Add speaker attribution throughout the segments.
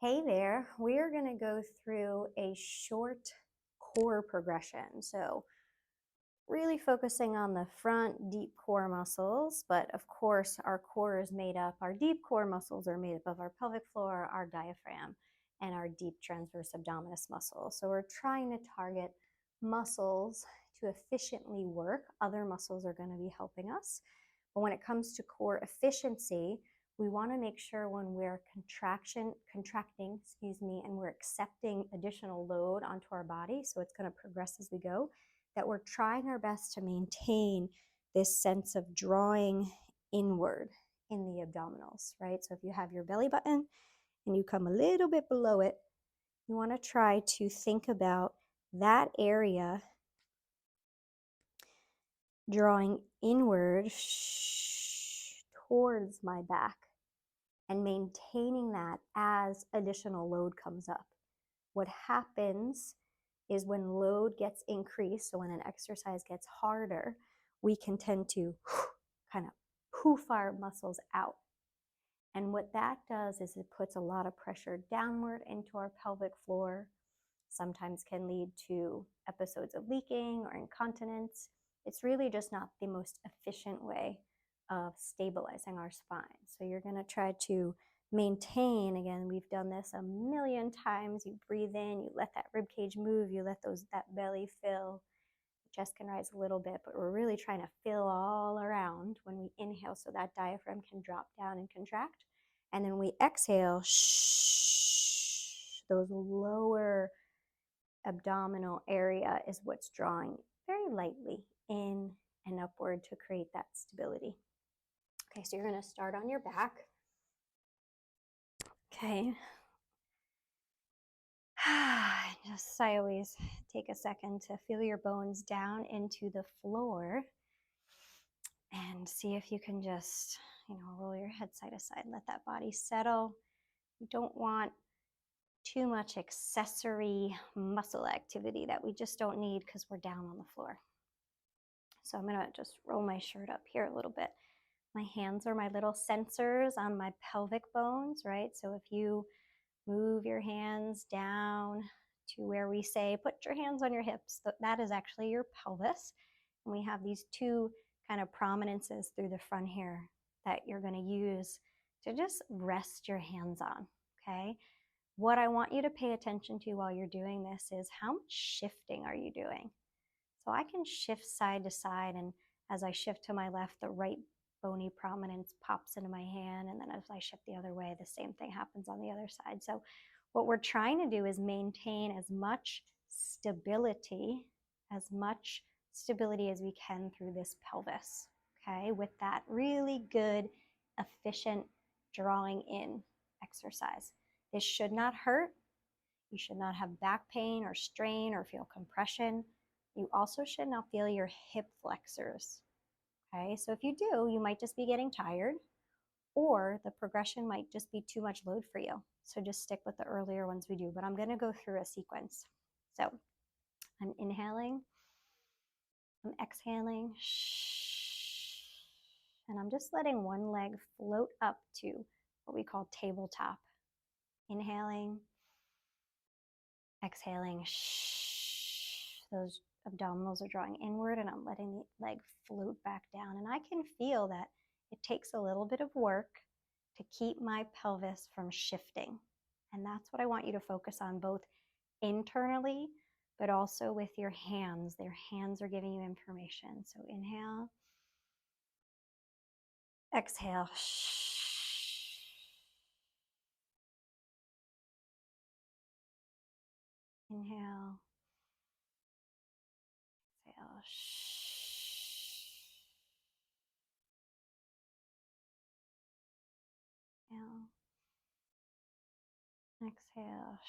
Speaker 1: Hey there, we're going to go through a short core progression. So, really focusing on the front deep core muscles, but of course, our core is made up, our deep core muscles are made up of our pelvic floor, our diaphragm, and our deep transverse abdominis muscles. So, we're trying to target muscles to efficiently work. Other muscles are going to be helping us. But when it comes to core efficiency, we want to make sure when we're contracting, and we're accepting additional load onto our body, so it's going to progress as we go, that we're trying our best to maintain this sense of drawing inward in the abdominals, right? So if you have your belly button and you come a little bit below it, you want to try to think about that area drawing inward towards my back and maintaining that as additional load comes up. What happens is when load gets increased, so when an exercise gets harder, we can tend to kind of poof our muscles out. And what that does is it puts a lot of pressure downward into our pelvic floor, sometimes can lead to episodes of leaking or incontinence. It's really just not the most efficient way of stabilizing our spine. So you're going to try to maintain, again, we've done this a million times. You breathe in, you let that rib cage move, you let that belly fill. The chest can rise a little bit, but we're really trying to fill all around when we inhale so that diaphragm can drop down and contract. And then we exhale, those lower abdominal area is what's drawing very lightly in and upward to create that stability. Okay, so you're going to start on your back. Okay. I always take a second to feel your bones down into the floor and see if you can just, roll your head side to side, let that body settle. You don't want too much accessory muscle activity that we just don't need because we're down on the floor. So I'm going to just roll my shirt up here a little bit. My hands are my little sensors on my pelvic bones, right? So if you move your hands down to where we say, put your hands on your hips, that is actually your pelvis. And we have these two kind of prominences through the front here that you're going to use to just rest your hands on, okay? What I want you to pay attention to while you're doing this is how much shifting are you doing? So I can shift side to side, and as I shift to my left, the right bony prominence pops into my hand, and then as I shift the other way, the same thing happens on the other side. So what we're trying to do is maintain as much stability as we can through this pelvis, okay, with that really good, efficient drawing in exercise. This should not hurt. You should not have back pain or strain or feel compression. You also should not feel your hip flexors. Okay, so if you do, you might just be getting tired, or the progression might just be too much load for you. So just stick with the earlier ones we do, but I'm going to go through a sequence. So I'm inhaling, I'm exhaling, and I'm just letting one leg float up to what we call tabletop. Inhaling, exhaling, those abdominals are drawing inward, and I'm letting the leg float back down. And I can feel that it takes a little bit of work to keep my pelvis from shifting. And that's what I want you to focus on, both internally, but also with your hands. Their hands are giving you information. So inhale, exhale. Inhale, exhale. Inhale, exhale.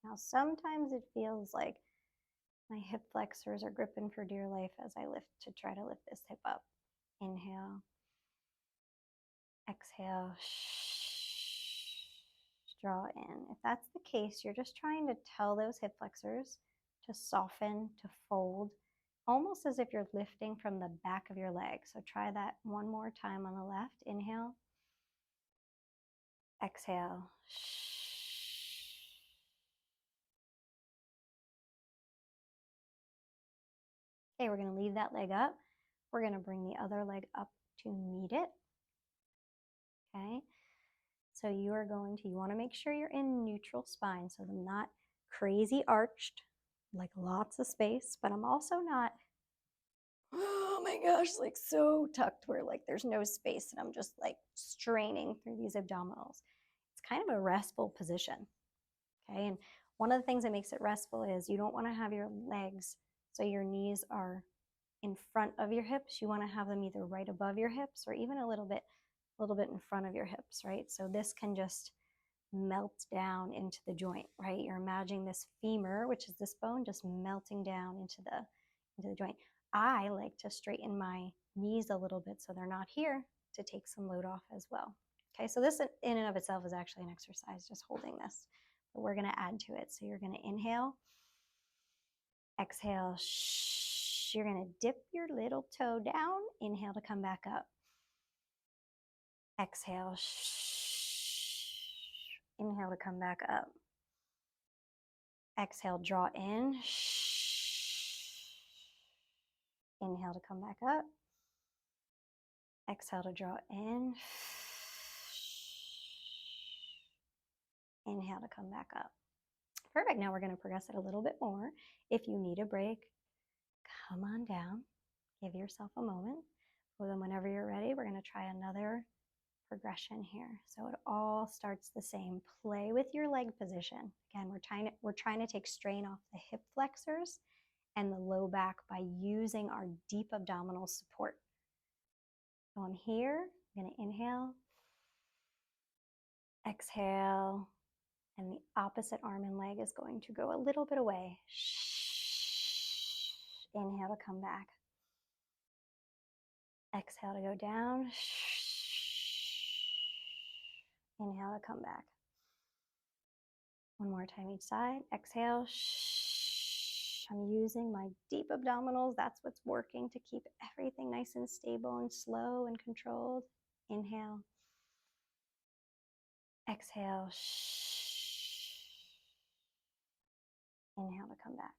Speaker 1: Now, sometimes it feels like my hip flexors are gripping for dear life as I try to lift this hip up. Inhale, exhale, draw in. If that's the case, you're just trying to tell those hip flexors to soften, to fold, almost as if you're lifting from the back of your leg. So try that one more time on the left. Inhale, Exhale. Okay, we're going to leave that leg up. We're going to bring the other leg up to meet it. Okay, so you want to make sure you're in neutral spine, so I'm not crazy arched, like lots of space, but I'm also not, oh my gosh, like so tucked where like there's no space and I'm just like straining through these abdominals. It's kind of a restful position. Okay, and one of the things that makes it restful is you don't want to have your legs so your knees are in front of your hips. You want to have them either right above your hips or even a little bit in front of your hips, right? So this can just melt down into the joint, right? You're imagining this femur, which is this bone, just melting down into the joint. I like to straighten my knees a little bit so they're not here to take some load off as well. Okay, so this in and of itself is actually an exercise, just holding this. But we're going to add to it. So you're going to inhale, exhale, you're going to dip your little toe down, inhale to come back up. Exhale, inhale to come back up. Exhale, draw in. Inhale to come back up. Exhale to draw in. Inhale to come back up. Perfect. Now we're going to progress it a little bit more. If you need a break, come on down. Give yourself a moment. Well, then whenever you're ready, we're going to try another progression here. So it all starts the same. Play with your leg position. Again, we're trying to take strain off the hip flexors and the low back by using our deep abdominal support. So I'm here, I'm going to inhale, exhale, and the opposite arm and leg is going to go a little bit away. Inhale to come back. Exhale to go down. Inhale to come back. One more time each side. Exhale. I'm using my deep abdominals. That's what's working to keep everything nice and stable and slow and controlled. Inhale. Exhale. Inhale to come back.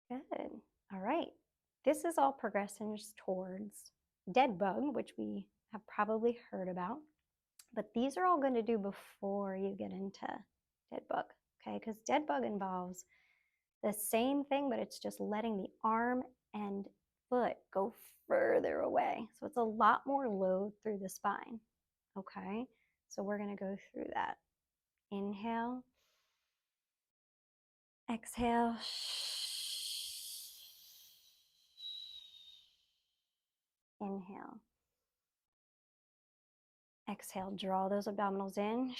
Speaker 1: Good. All right. This is all progressions towards dead bug, which we have probably heard about. But these are all going to do before you get into dead bug, okay? Because dead bug involves the same thing, but it's just letting the arm and foot go further away. So it's a lot more load through the spine, okay? So we're going to go through that. Inhale. Exhale. Inhale. Exhale, draw those abdominals in.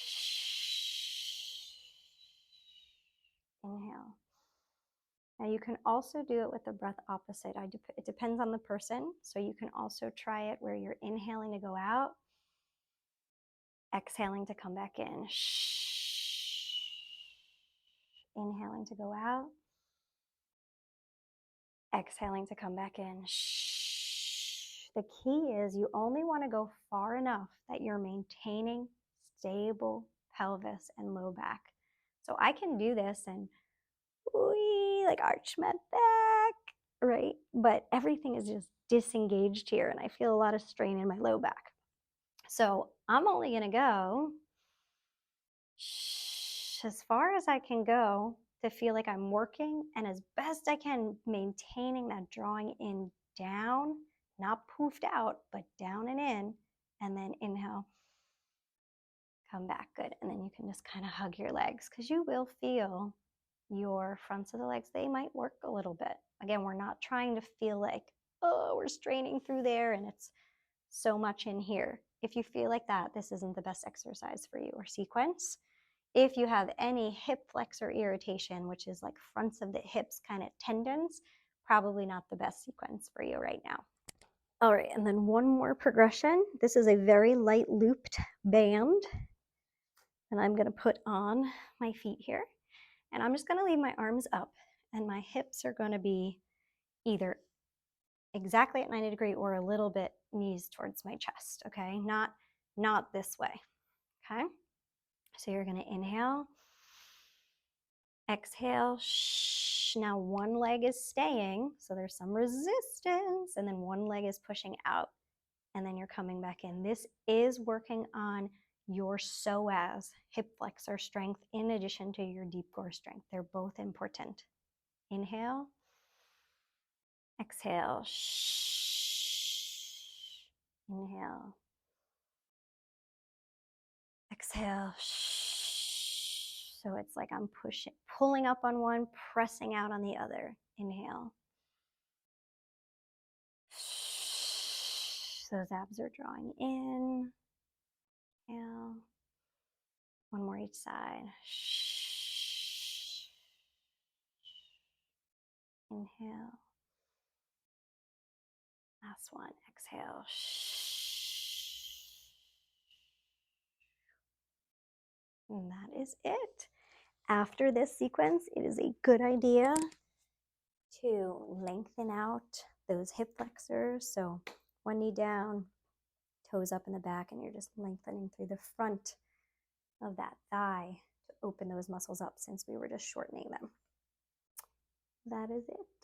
Speaker 1: Inhale. Now you can also do it with the breath opposite. It depends on the person. So you can also try it where you're inhaling to go out, exhaling to come back in. Inhaling to go out, exhaling to come back in. The key is you only want to go far enough that you're maintaining stable pelvis and low back. So I can do this and like arch my back, right? But everything is just disengaged here and I feel a lot of strain in my low back. So I'm only going to go as far as I can go to feel like I'm working and as best I can maintaining that drawing in down, not poofed out, but down and in, and then inhale, come back. Good. And then you can just kind of hug your legs because you will feel your fronts of the legs, they might work a little bit. Again, we're not trying to feel like, oh, we're straining through there and it's so much in here. If you feel like that, this isn't the best exercise for you or sequence. If you have any hip flexor irritation, which is like fronts of the hips kind of tendons, probably not the best sequence for you right now. All right, and then one more progression. This is a very light looped band. And I'm going to put on my feet here. And I'm just going to leave my arms up and my hips are going to be either exactly at 90 degrees or a little bit knees towards my chest, okay? Not not this way. Okay? So you're going to inhale, exhale. Now one leg is staying, so there's some resistance, and then one leg is pushing out, and then you're coming back in. This is working on your psoas, hip flexor strength, in addition to your deep core strength. They're both important. Inhale, exhale. Inhale, exhale. So it's like I'm pulling up on one, pressing out on the other. Inhale. Those abs are drawing in. Inhale. One more each side. Inhale. Last one. Exhale. And that is it. After this sequence, it is a good idea to lengthen out those hip flexors. So one knee down, toes up in the back, and you're just lengthening through the front of that thigh to open those muscles up since we were just shortening them. That is it.